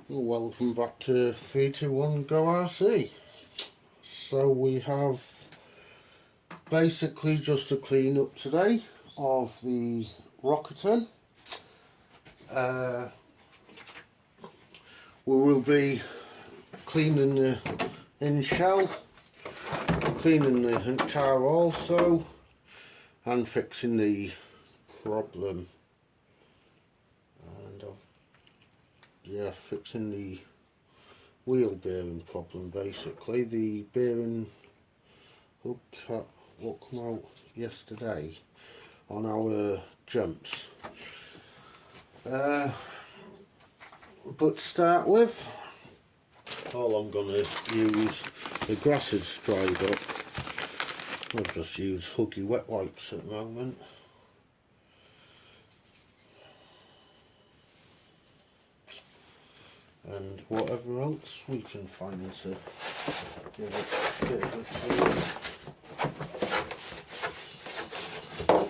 Welcome back to 321 Go RC. So we have basically just a clean up today of the Rokatan. We will be cleaning the in shell, cleaning the car also, and fixing the problem. Fixing the wheel bearing problem basically. The bearing hook cap will come out yesterday on our jumps. But to start with, all I'm going to use, the grass is dried up. I'll just use Huggy wet wipes at the moment. And whatever else we can find to give it a bit of a clean.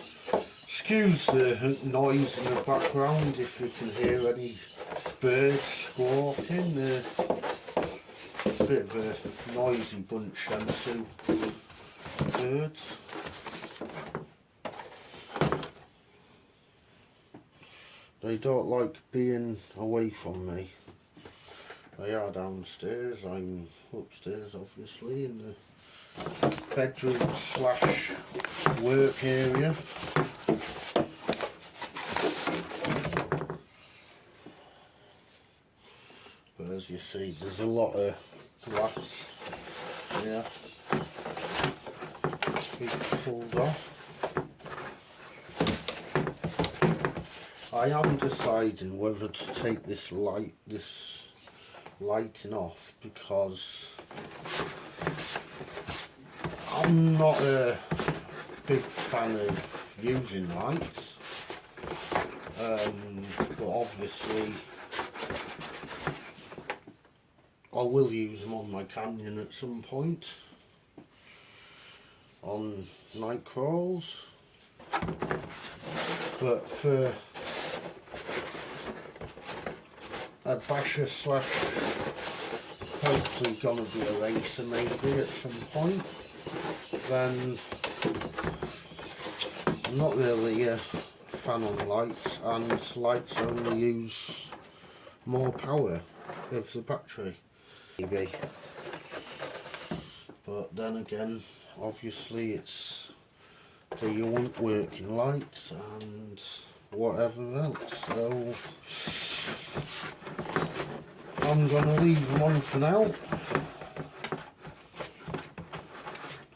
Excuse the noise in the background if you can hear any birds squawking. A bit of a noisy bunch, them two birds. They don't like being away from me. They are downstairs, I'm upstairs obviously in the bedroom slash work area. But as you see, there's a lot of glass here to be pulled off. I am deciding whether to take this lighting off, because I'm not a big fan of using lights, but obviously I will use them on my Canyon at some point on night crawls. But for a basher slash hopefully gonna be a racer maybe at some point, then I'm not really a fan on lights, and lights only use more power of the battery maybe. But then again, obviously it's, do you want working lights and whatever else, so I'm going to leave them on for now.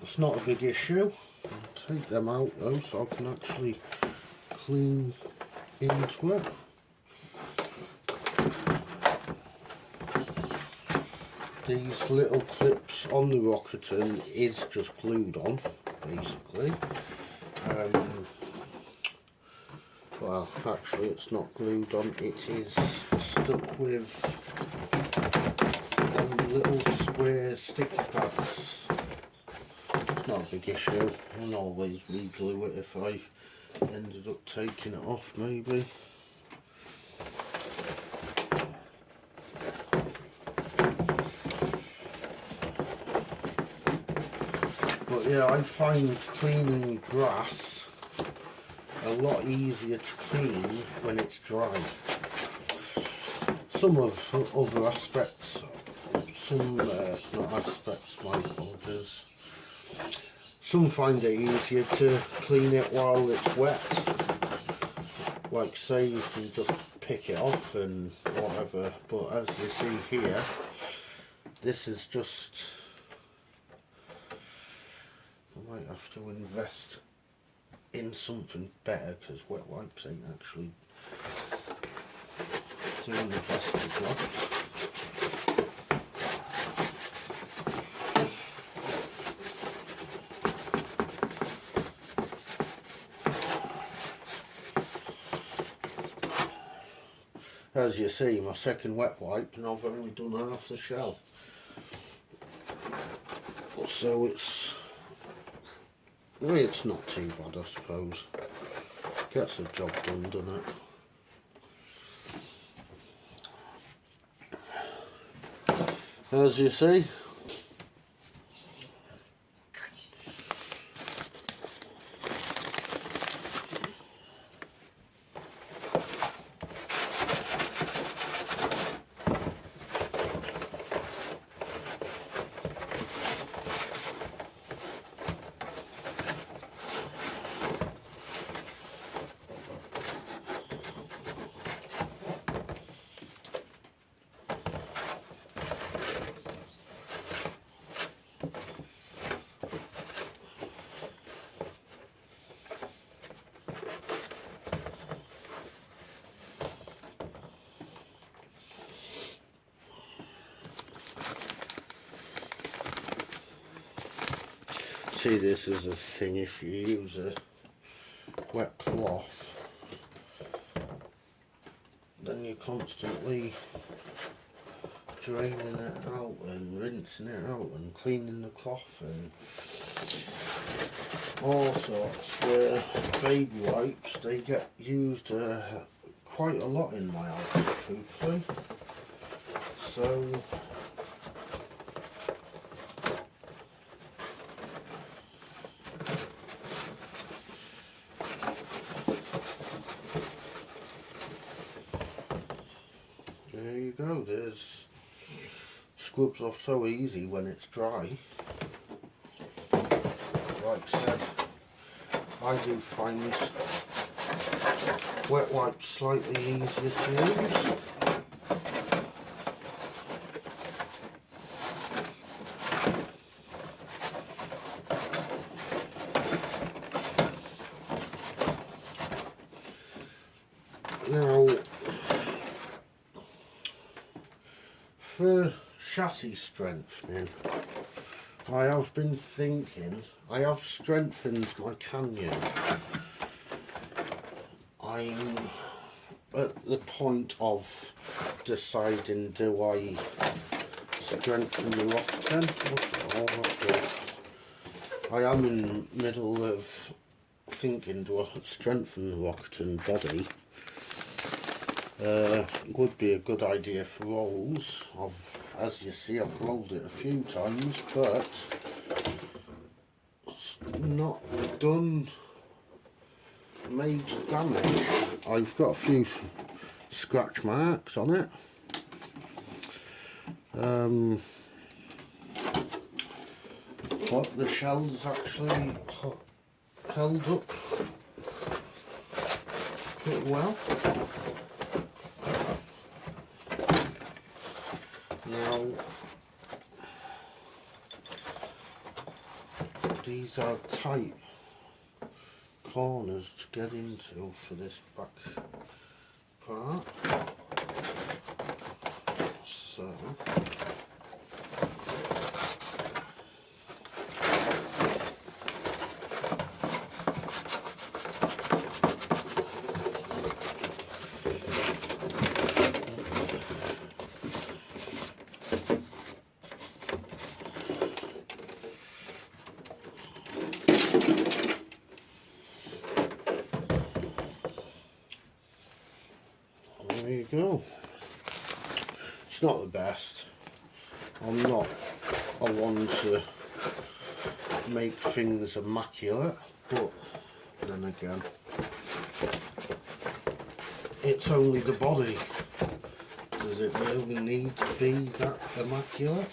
It's not a big issue. I'll take them out though so I can actually clean into it. These little clips on the Rokatan is just glued on basically. Well, actually it's not glued on, it is stuck with little square sticky pads. It's not a big issue, I can always re-glue it if I ended up taking it off maybe. But yeah, I find cleaning grass a lot easier to clean when it's dry. Some of other aspects, not aspects, my apologies. Some find it easier to clean it while it's wet. Like say you can just pick it off and whatever, but as you see here, this is just, I might have to invest in something better, because wet wipes ain't actually doing the best of jobs. As you see, my second wet wipe and I've only done half the shell, so it's not too bad I suppose. Gets the job done, doesn't it? As you see, this is a thing. If you use a wet cloth, then you're constantly draining it out and rinsing it out and cleaning the cloth and all sorts. Where baby wipes, they get used quite a lot in my house, truthfully. So there you go. There's scrubs off so easy when it's dry. Like I said, I do find wet wipes slightly easier to use. Now, for chassis strengthening, I have been thinking, I have strengthened my canyon. I'm at the point of deciding, do I strengthen the Rokatan? I am in the middle of thinking, do I strengthen the Rokatan body? Would be a good idea for rolls. As you see, I've rolled it a few times, but it's not done major damage. I've got a few scratch marks on it. But the shell's actually held up pretty well. Now, these are tight corners to get into for this back part. So, there you go. It's not the best. I'm not a one to make things immaculate, but then again, it's only the body. Does it really need to be that immaculate?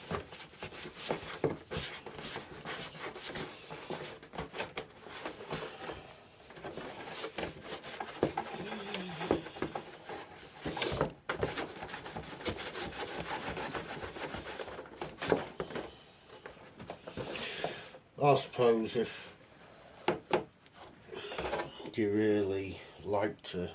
I suppose if you really like to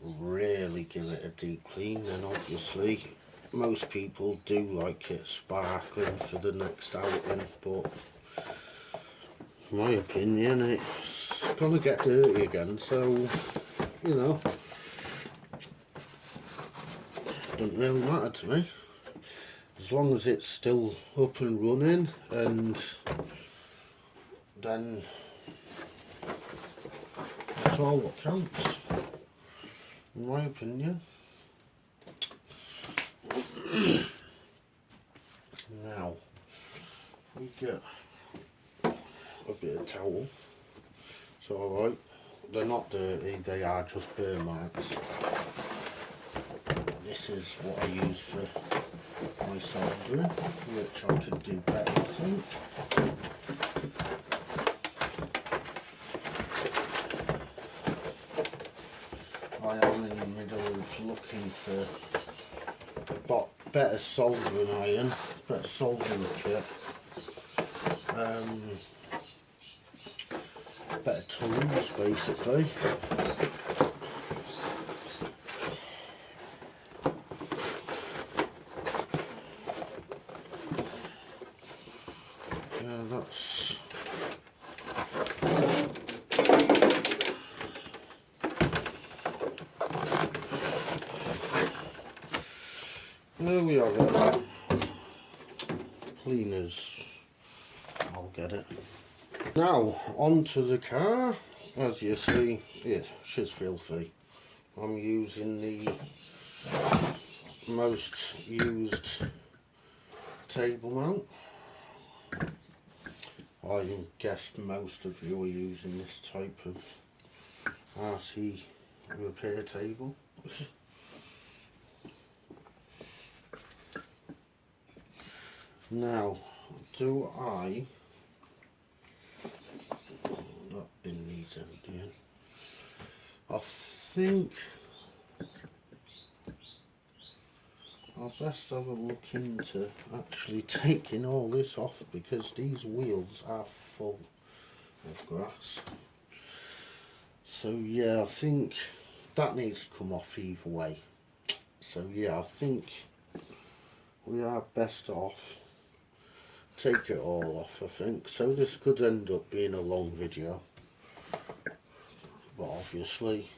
really give it a deep clean, then obviously most people do like it sparkling for the next outing, but in my opinion it's gonna get dirty again, so you know, doesn't really matter to me. As long as it's still up and running, and then that's all what counts, in my opinion. towel. It's alright. They're not dirty, they are just burr marks. This is what I use for my soldering, which I could do better, I think. I am in the middle of looking for better soldering iron, better soldering kit, better tools basically. Yeah, that's there we are then. Cleaners, I'll get it. Now onto the car. As you see, she's filthy. I'm using the most used table mount. I guess most of you are using this type of RC repair table. Now, that bin needs emptying. I think I'll best have a look into actually taking all this off, because these wheels are full of grass. So yeah, I think that needs to come off either way. So yeah, I think we are best off take it all off, I think. So this could end up being a long video, but obviously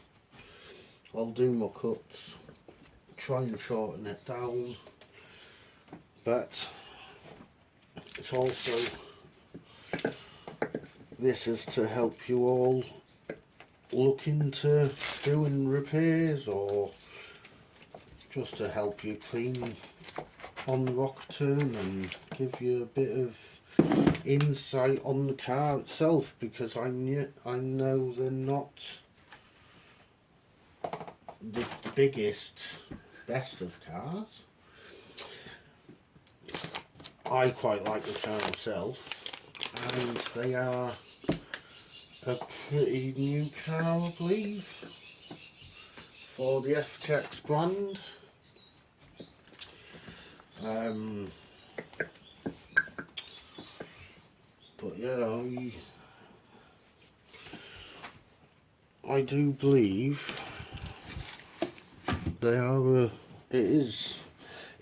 I'll do my cuts, try and shorten it down, but it's also, this is to help you all look into doing repairs, or just to help you clean on the Rokatan and give you a bit of insight on the car itself, because I know they're not the biggest, best of cars. I quite like the car myself, and they are a pretty new car, I believe, for the FTX brand. But yeah, I do believe they are it is,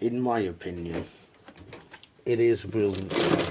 in my opinion, it is a brilliant car.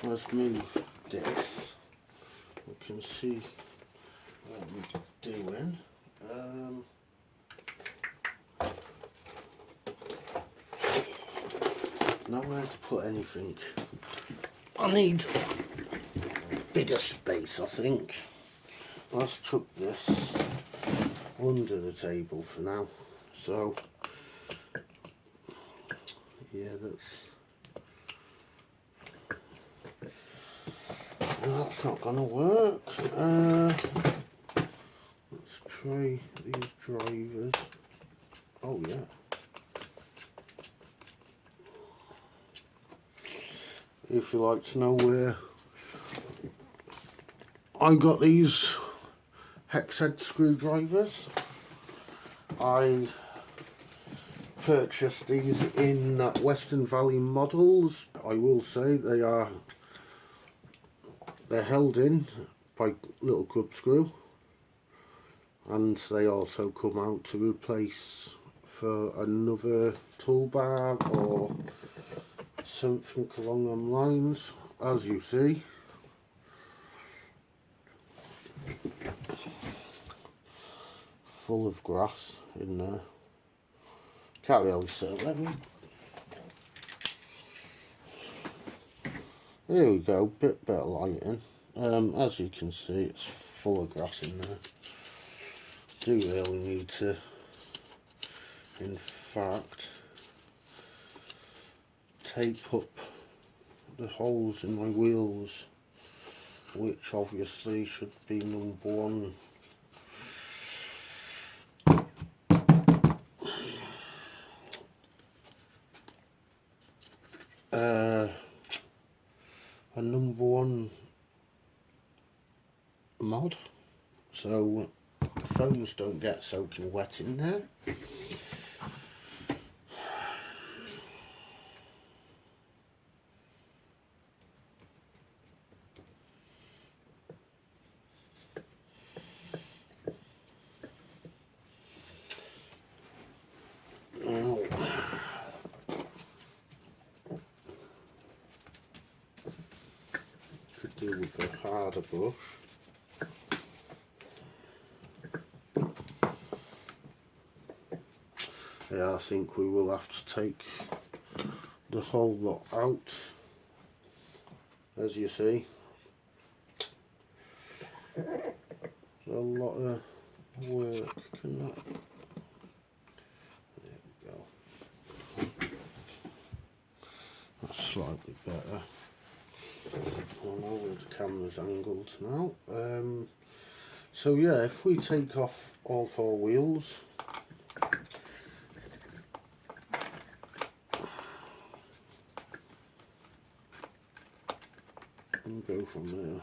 Let's move this. We can see what we're doing. Nowhere to put anything. I need bigger space, I think. Let's chuck this under the table for now. So, yeah, that's not gonna work. Let's try these drivers. Oh yeah. If you like to know where I got these hex head screwdrivers, I purchased these in Western Valley Models. I will say they're held in by little grub screw, and they also come out to replace for another toolbar or something along them lines. As you see, full of grass in there. Can't really see. Let me. Here we go. Bit better lighting. As you can see, it's full of grass in there. Do really need to, in fact, tape up the holes in my wheels, which obviously should be number one. A number one mod, so the foams don't get soaking wet in there. Now, could do with a harder brush. Yeah, I think we will have to take the whole lot out, as you see. There's a lot of work. Can that? There we go. That's slightly better. I know where the camera's angled now. So yeah, if we take off all four wheels, and go from there.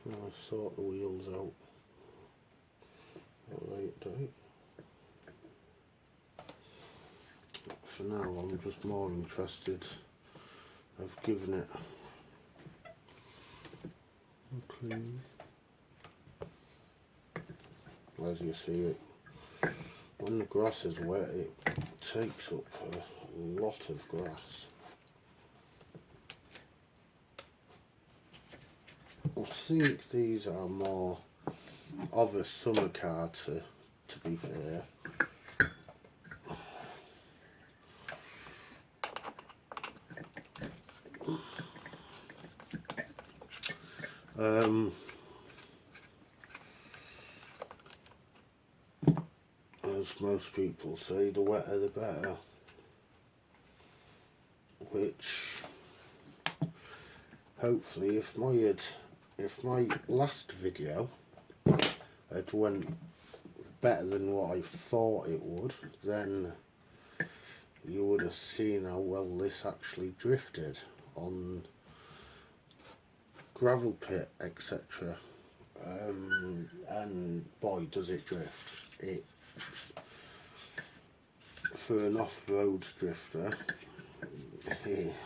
I'll sort the wheels out at a later date. For now, I'm just more interested of giving it a clean. As you see, it when the grass is wet, it takes up a lot of grass. I think these are more of a summer car, to be fair. As most people say, the wetter the better. Which, hopefully, if my last video had went better than what I thought it would, then you would have seen how well this actually drifted on gravel pit, etc. And boy, does it drift. It, for an off-road drifter,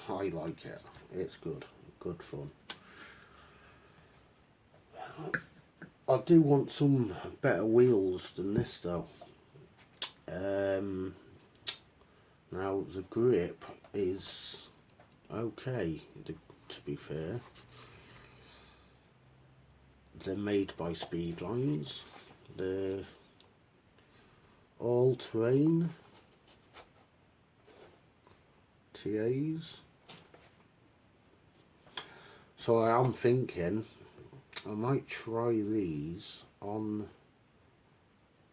I like it. It's good fun. I do want some better wheels than this though. Now the grip is okay, to be fair. They're made by Speedlines. They're all-terrain TAs. So I am thinking I might try these on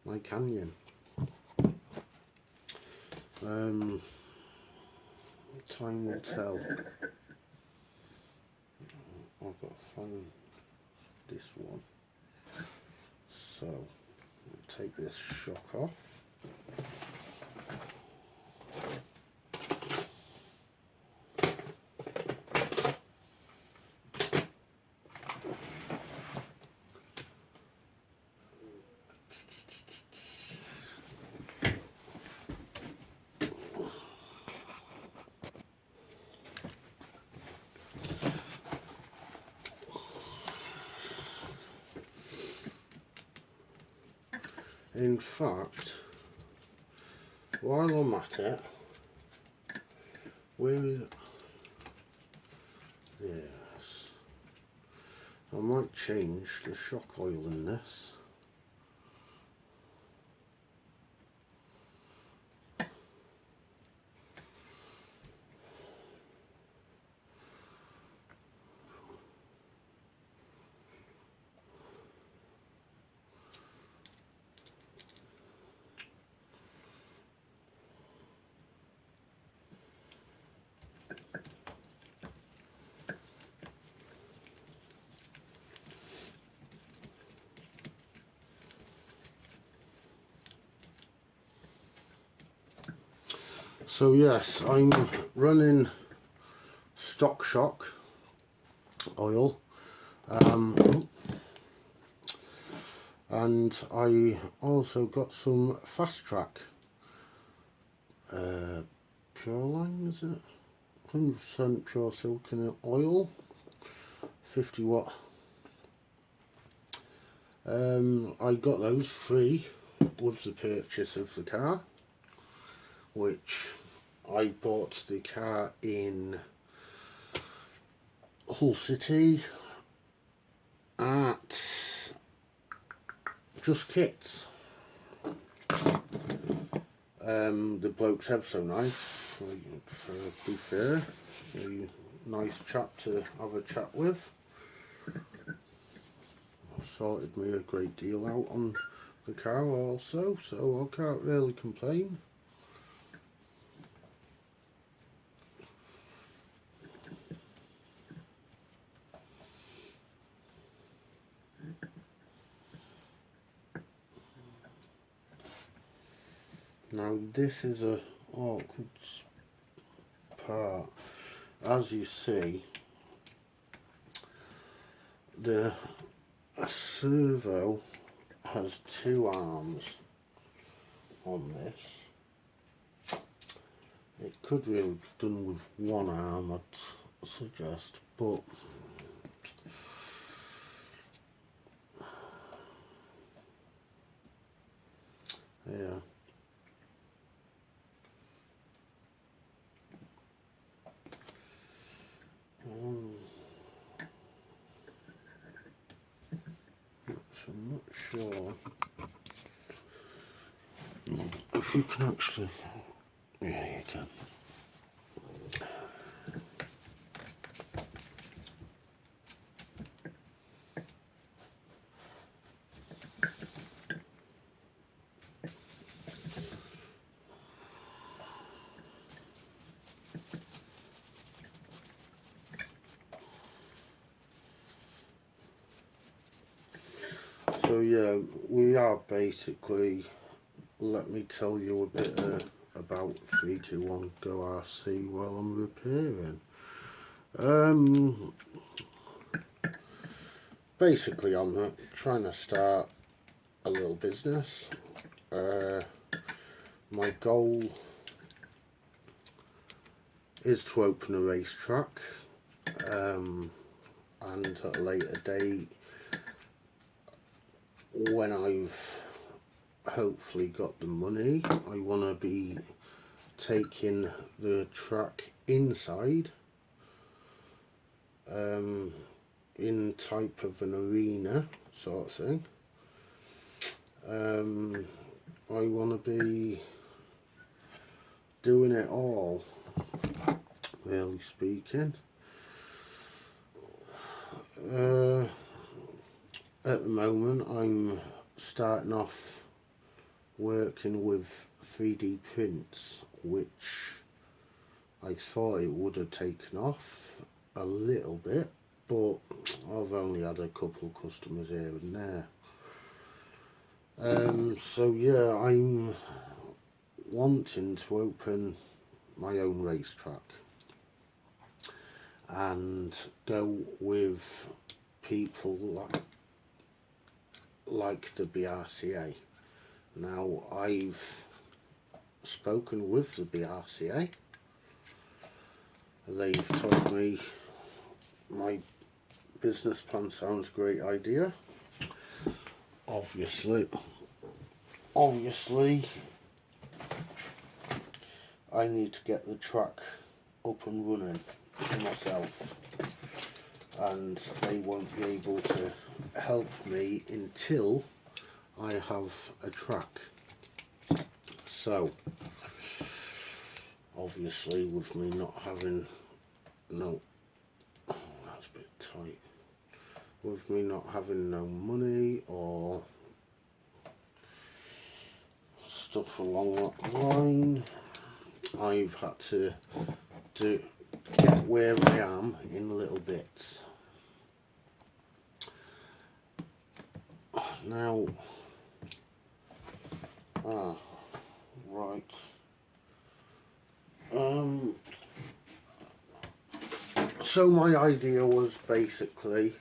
my Canyon. Time will tell. I've got to find this one. So I'll take this shock off. In fact, while I'm at it, yes, I might change the shock oil in this. So yes, I'm running stock shock oil, and I also got some fast track Pureline, is it? 100% pure silicon oil, 50 watt. I got those free with the purchase of the car, which I bought the car in Hull City at Just Kits. The bloke's ever so nice, to be fair, a nice chap to have a chat with. Sorted me a great deal out on the car also, so I can't really complain. Now this is a awkward part. As you see, the servo has two arms on this. It could really be done with one arm, I'd suggest, but yeah. So I'm not sure if you can actually, yeah, you can. So yeah, we are basically, let me tell you a bit about 321 Go RC while I'm repairing. Basically I'm trying to start a little business. My goal is to open a racetrack, and at a later date, when I've hopefully got the money, I want to be taking the track inside, in type of an arena sort of thing. I want to be doing it all, really speaking. At the moment I'm starting off working with 3D prints, which I thought it would have taken off a little bit, but I've only had a couple of customers here and there. So yeah, I'm wanting to open my own racetrack and go with people like the BRCA. Now, I've spoken with the BRCA. They've told me my business plan sounds a great idea. Obviously, I need to get the track up and running for myself, and they won't be able to help me until I have a track. So obviously, with me not having that's a bit tight. With me not having no money or stuff along that line, I've had to get where I am in little bits. Now, right. So my idea was basically,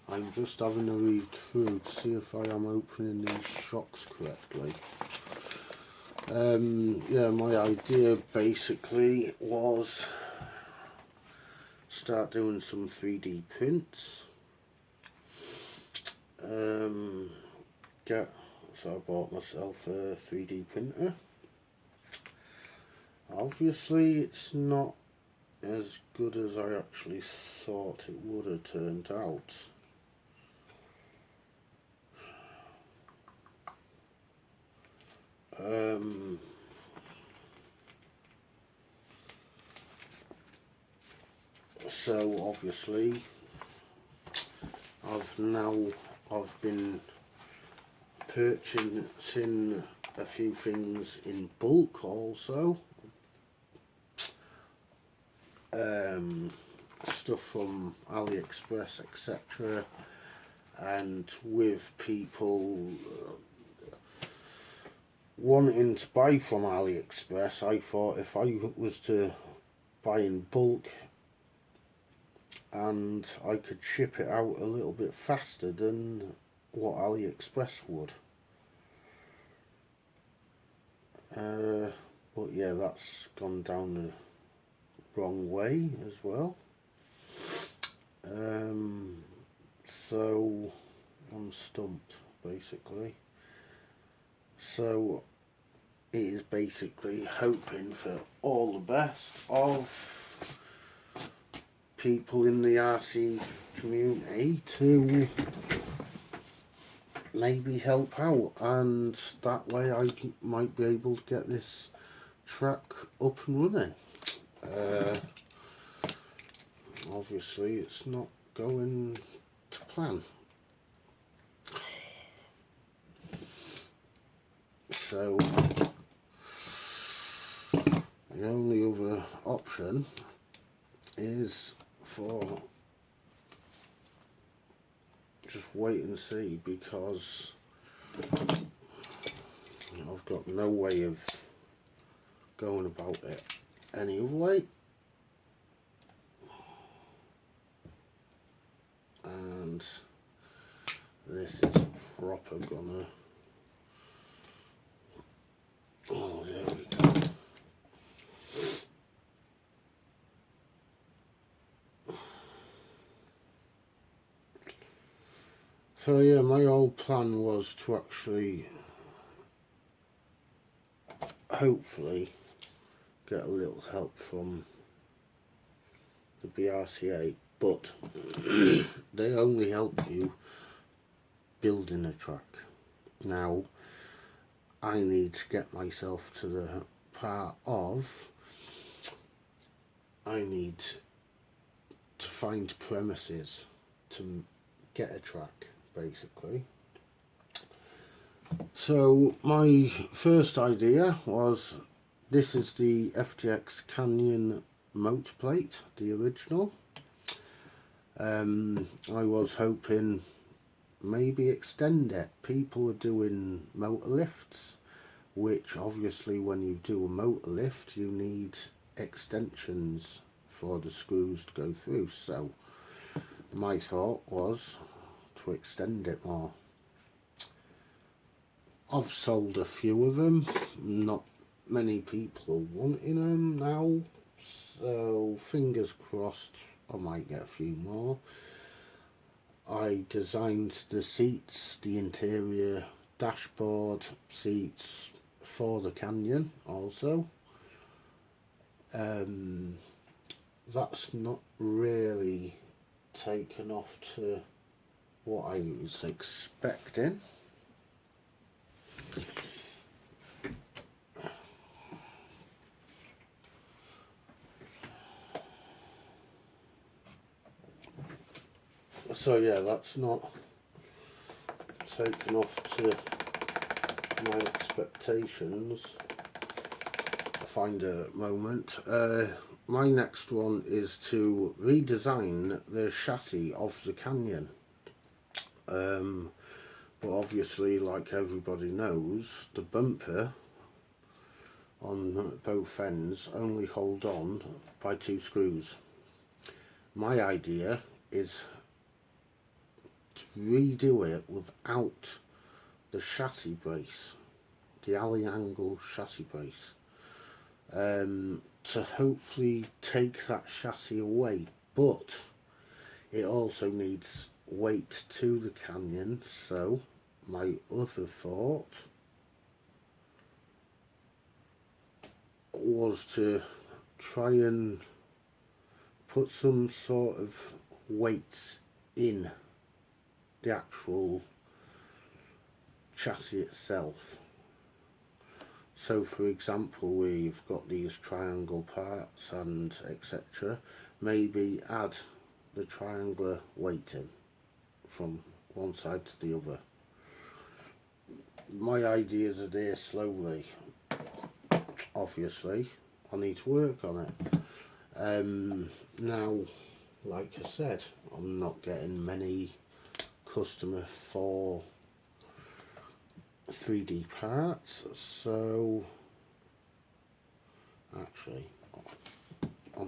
I'm just having a read through to see if I am opening these shocks correctly. Yeah, my idea basically was start doing some 3D prints. So I bought myself a 3D printer. Obviously it's not as good as I actually thought it would have turned out. So obviously I've been purchasing a few things in bulk also. Stuff from AliExpress, etc. And with people wanting to buy from AliExpress, I thought if I was to buy in bulk and I could ship it out a little bit faster than what AliExpress would. But yeah, that's gone down the wrong way as well. So I'm stumped basically. So it is basically hoping for all the best of people in the RC community to maybe help out, and that way I might be able to get this track up and running. Obviously it's not going to plan. So the only other option is for just wait and see, because I've got no way of going about it any other way. And this is proper gonna, oh, there we go. So yeah, my old plan was to actually hopefully get a little help from the BRCA, but they only help you building a track. Now I need to get myself to the part of I need to find premises to get a track basically. So my first idea was, this is the FTX Canyon motor plate, the original. I was hoping maybe extend it. People are doing motor lifts, which obviously when you do a motor lift you need extensions for the screws to go through, so my thought was to extend it more. I've sold a few of them, not many people are wanting them now, so fingers crossed I might get a few more. I designed the seats, the interior dashboard seats for the Canyon also. That's not really taken off to what I was expecting. So yeah, that's not taken off to my expectations. I'll find a moment. My next one is to redesign the chassis of the Canyon. But obviously, like everybody knows, the bumper on both ends only hold on by 2 screws. My idea is to redo it without the chassis brace, the alley angle chassis brace, to hopefully take that chassis away, but it also needs weight to the Canyon. So my other thought was to try and put some sort of weights in the actual chassis itself. So for example, where you've got these triangle parts and etc., maybe add the triangular weighting from one side to the other. My ideas are there slowly. Obviously I need to work on it. Now, like I said, I'm not getting many customer for 3D parts, so actually I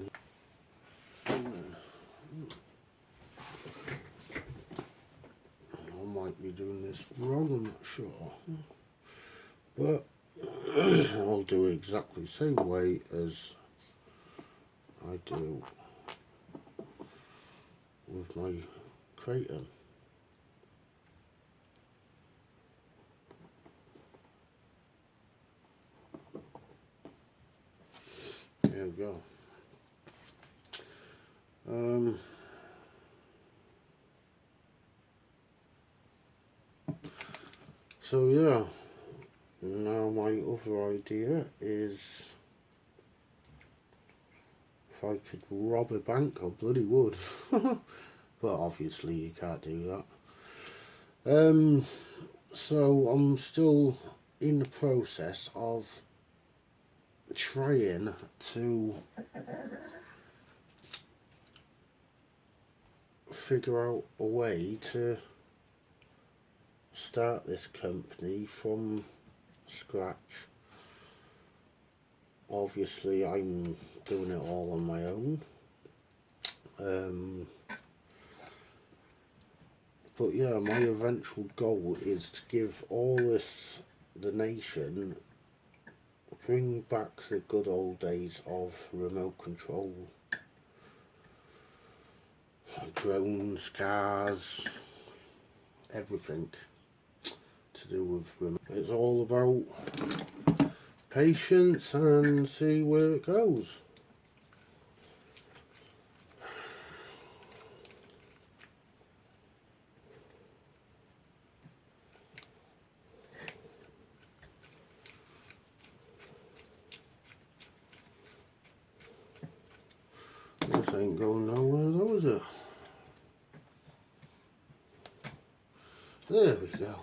might be doing this wrong, I'm not sure, but I'll do it exactly the same way as I do with my Kraton. There we go. So yeah, now my other idea is if I could rob a bank, I bloody would. But obviously you can't do that. So I'm still in the process of trying to figure out a way to start this company from scratch. Obviously I'm doing it all on my own, but yeah, my eventual goal is to give all this, the nation, bring back the good old days of remote control, drones, cars, everything to do with remote. It's all about patience and see where it goes. This ain't going nowhere though, is it? There we go.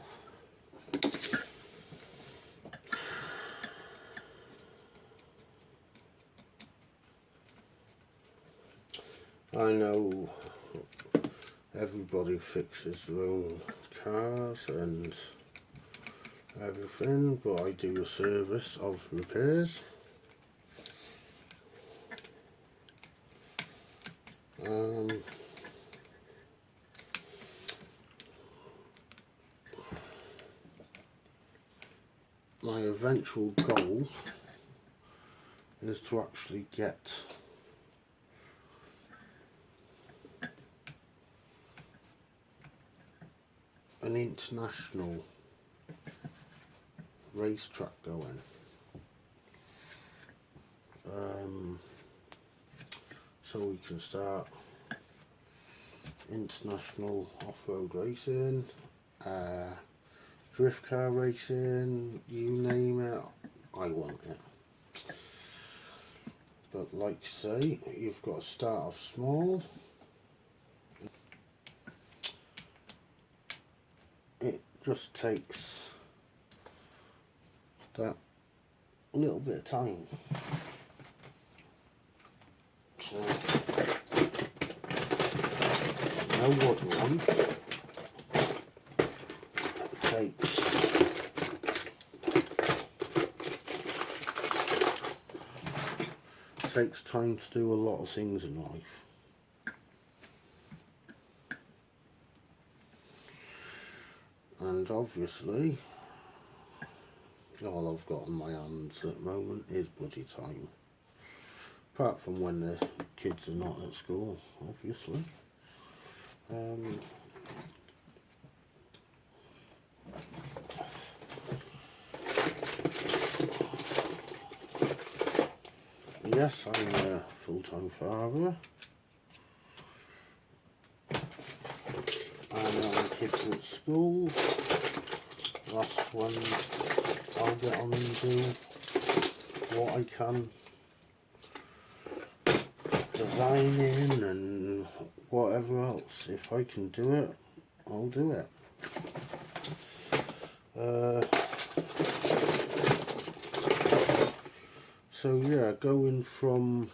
I know everybody fixes their own cars and everything, but I do a service of repairs. My eventual goal is to actually get an international racetrack going. So we can start international off-road racing, drift car racing, you name it, I want it. But like I say, you've got to start off small. It just takes that little bit of time. So, know what you want. It takes time to do a lot of things in life. And obviously, all I've got on my hands at the moment is bloody time. Apart from when the kids are not at school, obviously. Yes, I'm a full-time father. And when the kids are at school, that's when I'll get on and do what I can, designing and whatever else. If I can do it, I'll do it. So yeah, going from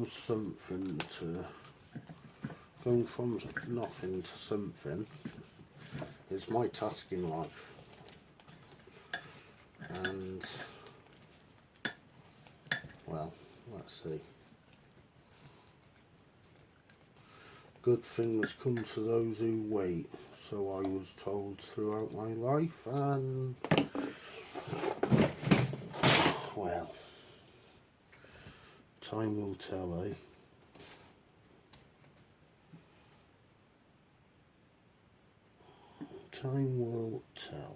something to going from nothing to something is my task in life, and well, let's see. Good things come to those who wait, so I was told throughout my life, and well, time will tell, eh? Time will tell.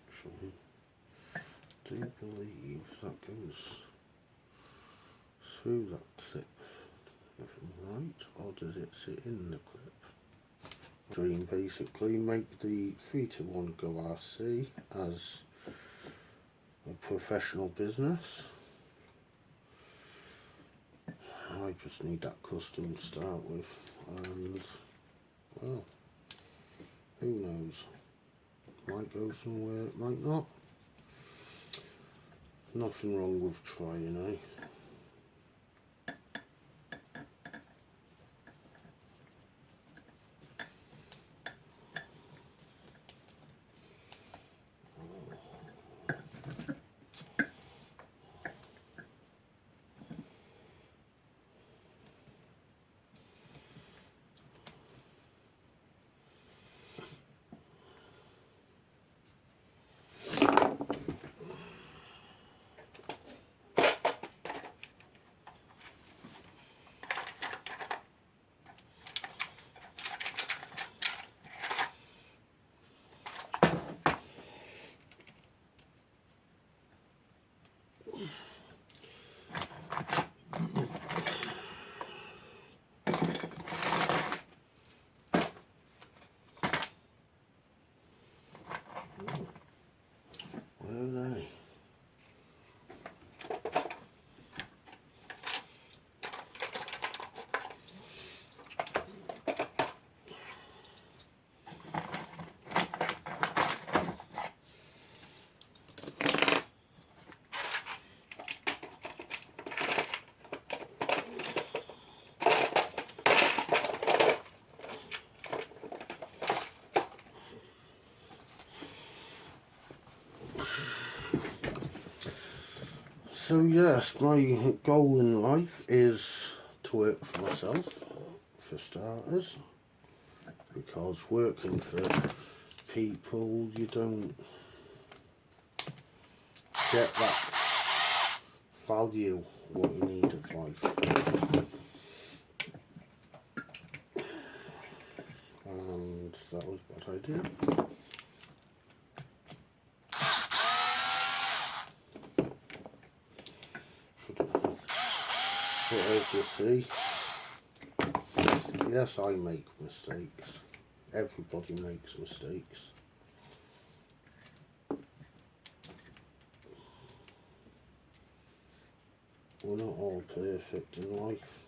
Actually, do you believe that goes through that clip, if I'm right, or does it sit in the clip? Dream basically make the 3-to-1 Go RC as a professional business. I just need that custom to start with, and well, who knows, might go somewhere, it might not. Nothing wrong with trying, eh? were they? So yes, my goal in life is to work for myself, for starters, because working for people, you don't get that value what you need of life. And that was what I did. But as you see, yes, I make mistakes. Everybody makes mistakes. We're not all perfect in life.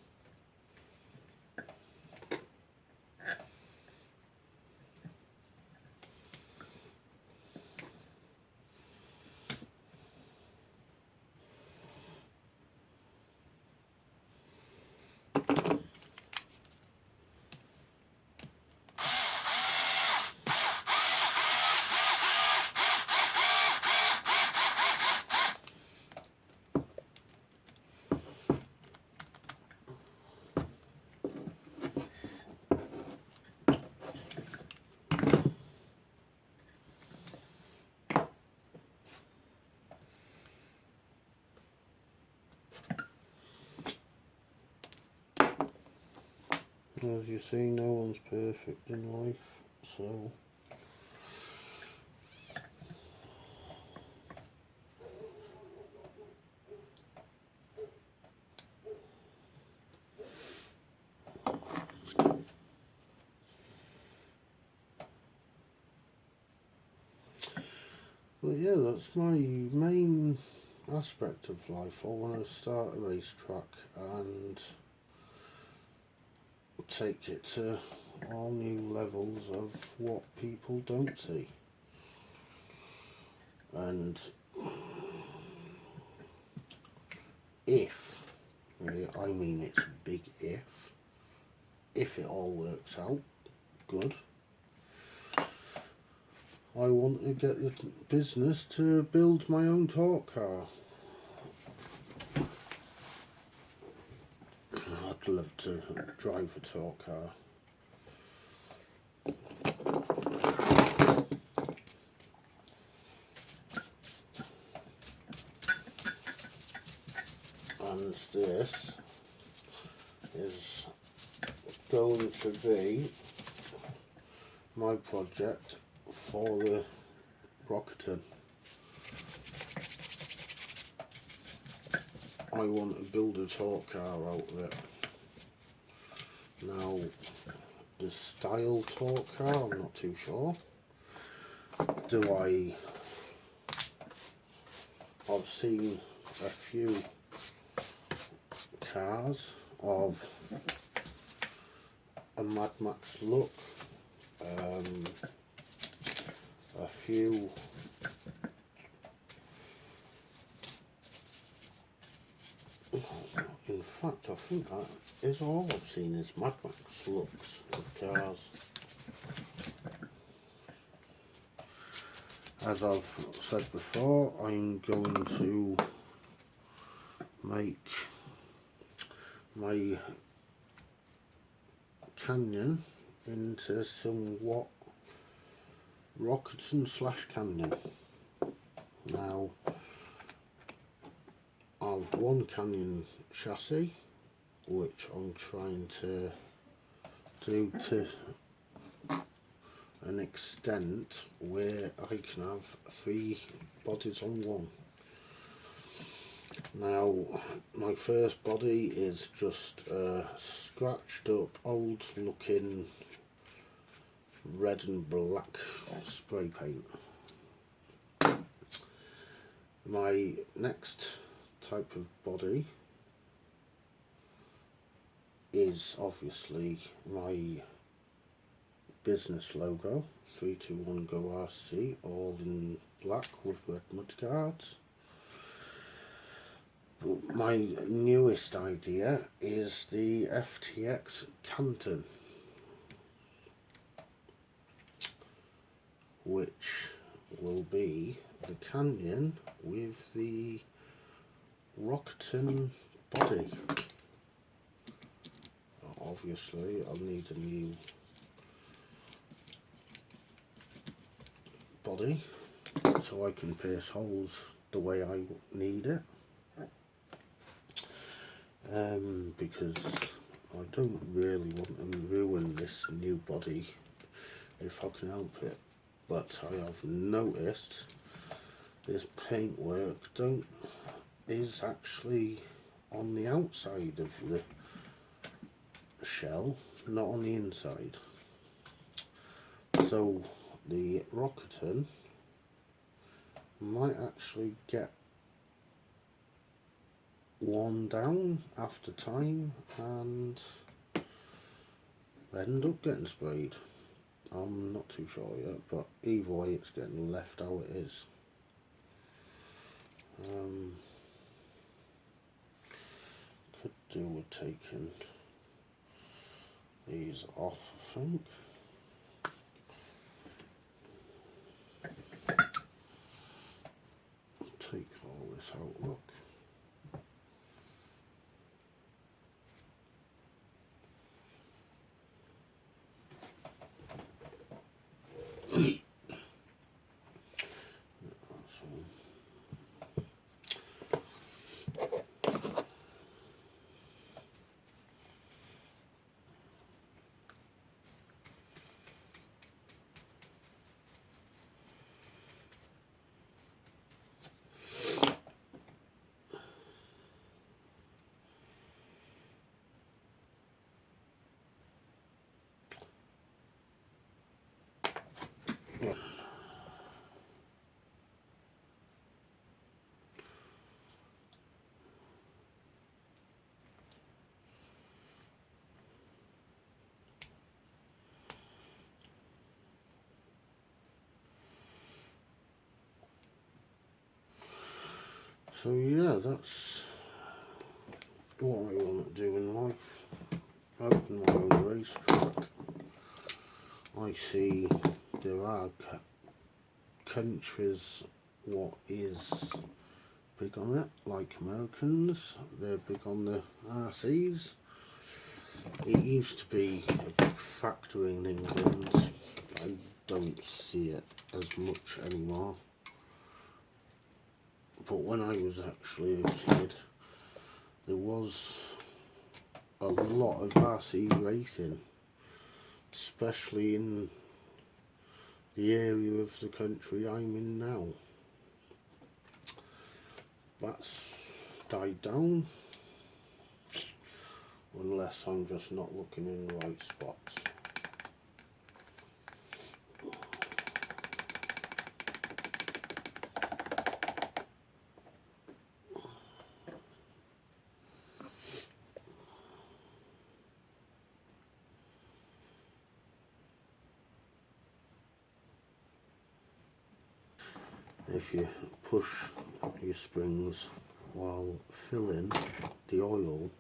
As you see, no one's perfect in life, so but yeah, that's my main aspect of life. I want to start a racetrack and take it to all new levels of what people don't see. And if, I mean it's a big if it all works out good, I want to get the business to build my own talk car. I'd love to drive a talk car. And this is going to be my project for the Rokatan. I want to build a talk car out of it. Now, the style talk car, I'm not too sure. I've seen a few cars of a Mad Max look, a few in fact I think that is all I've seen is Mad Max looks of cars. As I've said before, I'm going to make my canyon into somewhat Rokatan / canyon. Now, I've one canyon chassis which I'm trying to do to an extent where I can have 3 bodies on one. Now, my first body is just scratched up, old looking red and black spray paint. My next type of body is obviously my business logo, 321 Go RC, all in black with red mudguards. But my newest idea is the FTX Rokatan, which will be the canyon with the Rokatan body. Obviously I'll need a new body so I can pierce holes the way I need it, because I don't really want to ruin this new body if I can help it. But I have noticed this paintwork is actually on the outside of the shell, not on the inside. So the Rokatan might actually get worn down after time and end up getting sprayed. I'm not too sure yet, but either way it's getting left how it is. Could do with taking these off, I think. Take all this out, look. So yeah, that's what I want to do in life. Open my own racetrack. I see there are countries what is big on it, like Americans. They're big on the RCs. It used to be a big factor in England. I don't see it as much anymore. But when I was actually a kid, there was a lot of RC racing, especially in the area of the country I'm in now. That's died down, unless I'm just not looking in the right spots. If you push your springs while filling, the oil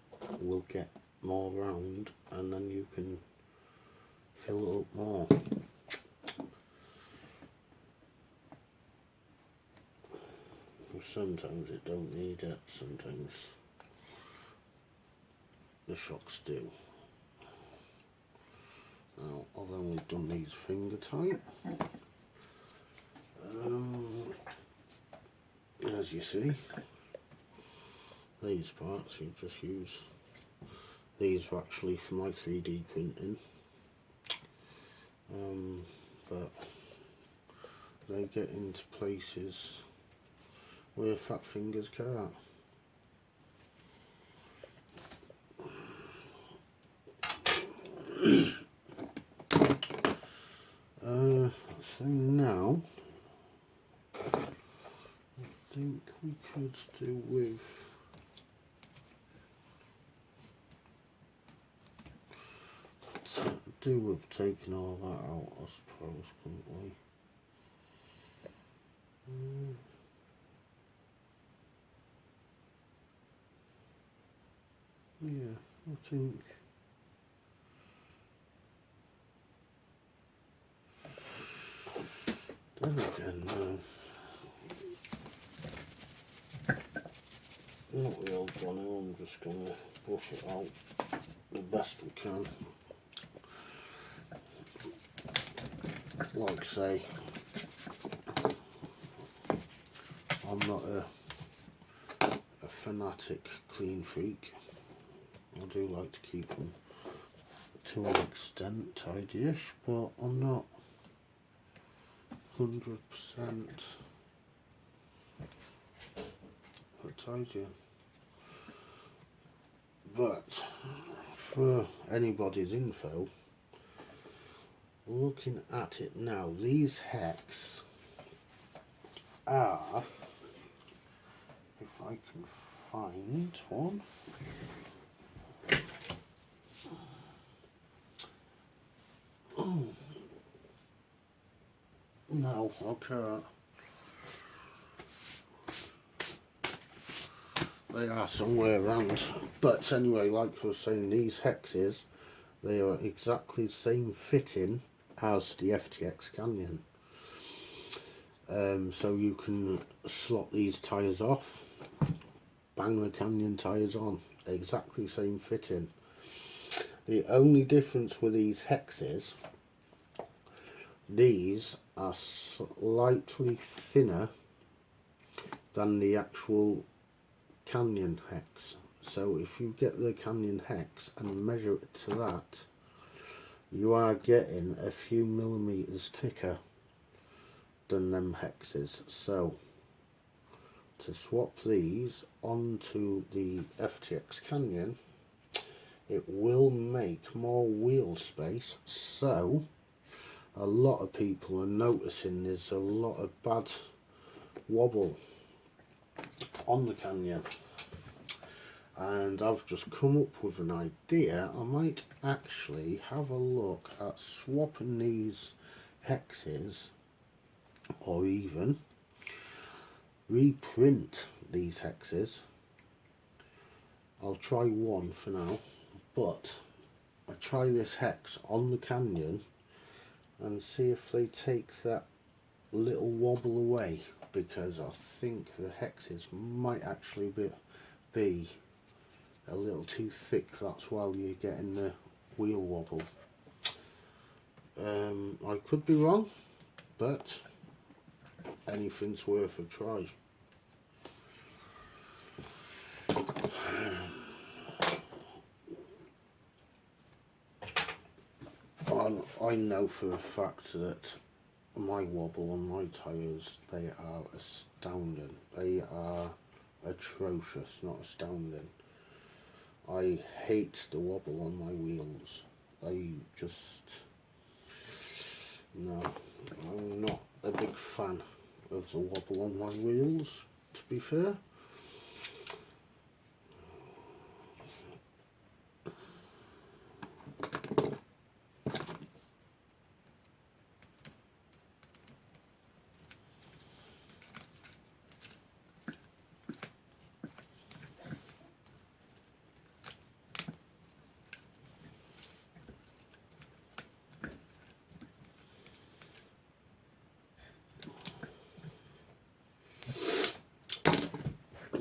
will get more round and then you can fill it up more. Sometimes it don't need it, sometimes the shocks do. Now I've only done these finger tight. As you see, these parts you just use. These are actually for my 3D printing, but they get into places where fat fingers can't. So now think we could do with taking all that out, I suppose, couldn't we? Yeah, I think then again, not the old one, I'm just going to brush it out the best we can. Like I say, I'm not a fanatic clean freak. I do like to keep them to an extent tidy-ish, but I'm not 100% tidy. But for anybody's info, looking at it now, these hex are, if I can find one, no, okay, they are somewhere around, but anyway, like I was saying, these hexes, they are exactly the same fitting as the FTX Canyon. So you can slot these tyres off, bang the Canyon tyres on, exactly same fitting. The only difference with these hexes, these are slightly thinner than the actual Canyon hex. So if you get the Canyon hex and measure it to that, you are getting a few millimeters thicker than them hexes. So to swap these onto the FTX Canyon, it will make more wheel space. So a lot of people are noticing there's a lot of bad wobble on the Canyon, and I've just come up with an idea. I might actually have a look at swapping these hexes, or even reprint these hexes. I'll try one for now, but I'll try this hex on the Canyon and see if they take that little wobble away, because I think the hexes might actually be a little too thick. That's why you're getting the wheel wobble. I could be wrong, but anything's worth a try. I know for a fact that my wobble on my tyres, they are astounding. They are atrocious, not astounding. I hate the wobble on my wheels. No, I'm not a big fan of the wobble on my wheels, to be fair.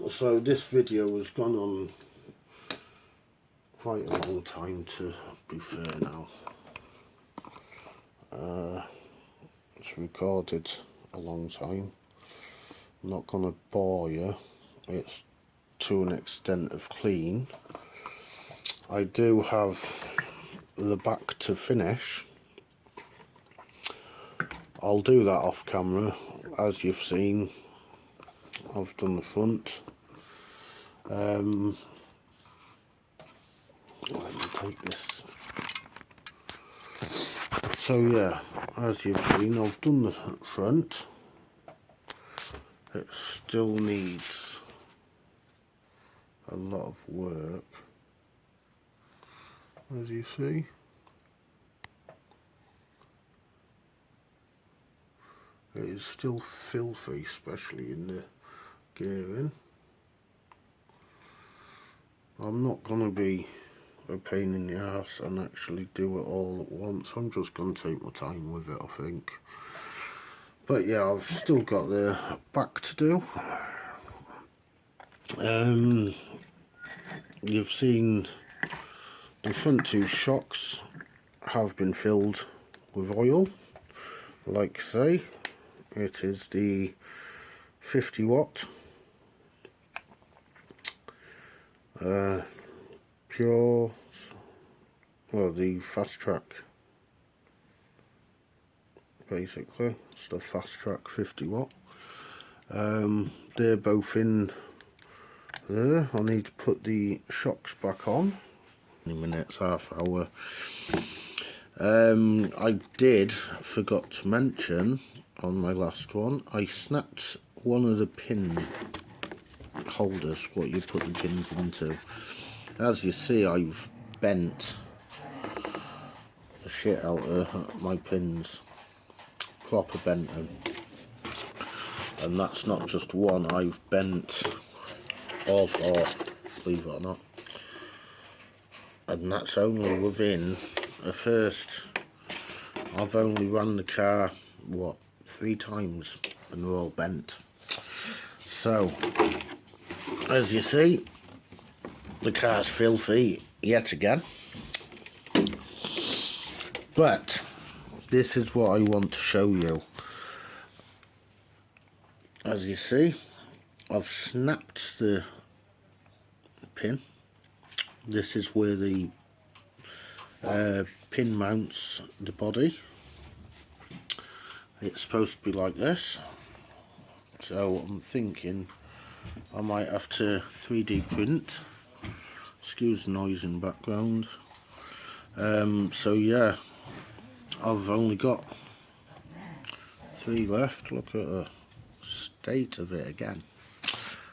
So this video has gone on quite a long time, to be fair now. It's recorded a long time. I'm not going to bore you. It's to an extent of clean. I do have the back to finish. I'll do that off camera. As you've seen, I've done the front. Let me take this. So yeah, as you've seen, I've done the front. It still needs a lot of work, as you see. It is still filthy, especially in the gearing. I'm not going to be a pain in the arse and actually do it all at once. I'm just going to take my time with it, I think. But yeah, I've still got the back to do. You've seen the front two shocks have been filled with oil. Like I say, it is the 50 watt pure, well, the fast track, basically. It's the fast track 50 watt. They're both in there. I need to put the shocks back on. 20 minutes, half hour. I forgot to mention on my last one, I snapped one of the pin holders, what you put the pins into. As you see, I've bent the shit out of my pins, proper bent them. And that's not just one, I've bent all four, believe it or not. And that's only within the first, I've only run the car, what, 3 times, and they're all bent. So, as you see, the car's filthy yet again. But, this is what I want to show you. As you see, I've snapped the pin. This is where the pin mounts the body. It's supposed to be like this. So I'm thinking I might have to 3D print. Excuse the noise in the background. So yeah, I've only got 3 left. Look at the state of it again.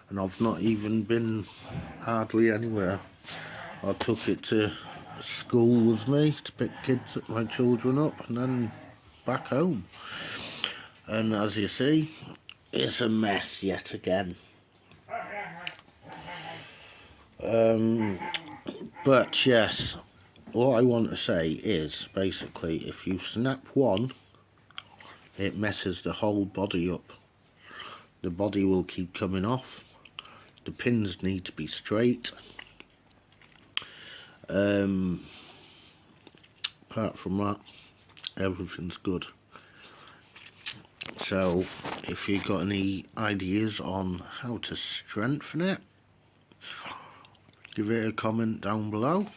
And I've not even been hardly anywhere. I took it to school with me to pick my children up, and then back home. And as you see, it's a mess yet again. But yes, what I want to say is basically if you snap one, it messes the whole body up. The body will keep coming off. The pins need to be straight. Apart from that, everything's good. So if you've got any ideas on how to strengthen it, give it a comment down below.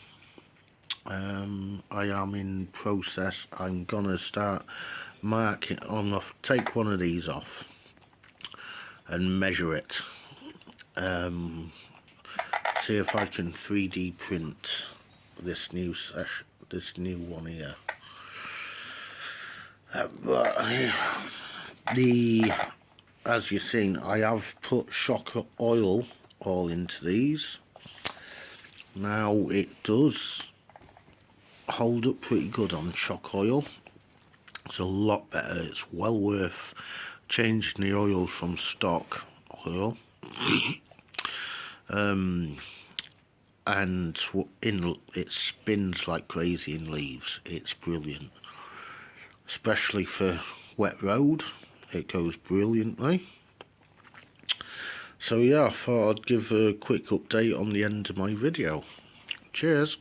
I am in process. I'm gonna start marking on, take one of these off and measure it. See if I can 3D print this new one here. But as you've seen, I have put shock oil all into these. Now it does hold up pretty good on shock oil. It's a lot better. It's well worth changing the oil from stock oil. And it spins like crazy in leaves. It's brilliant, especially for wet road. It goes brilliantly. So yeah, I thought I'd give a quick update on the end of my video. Cheers.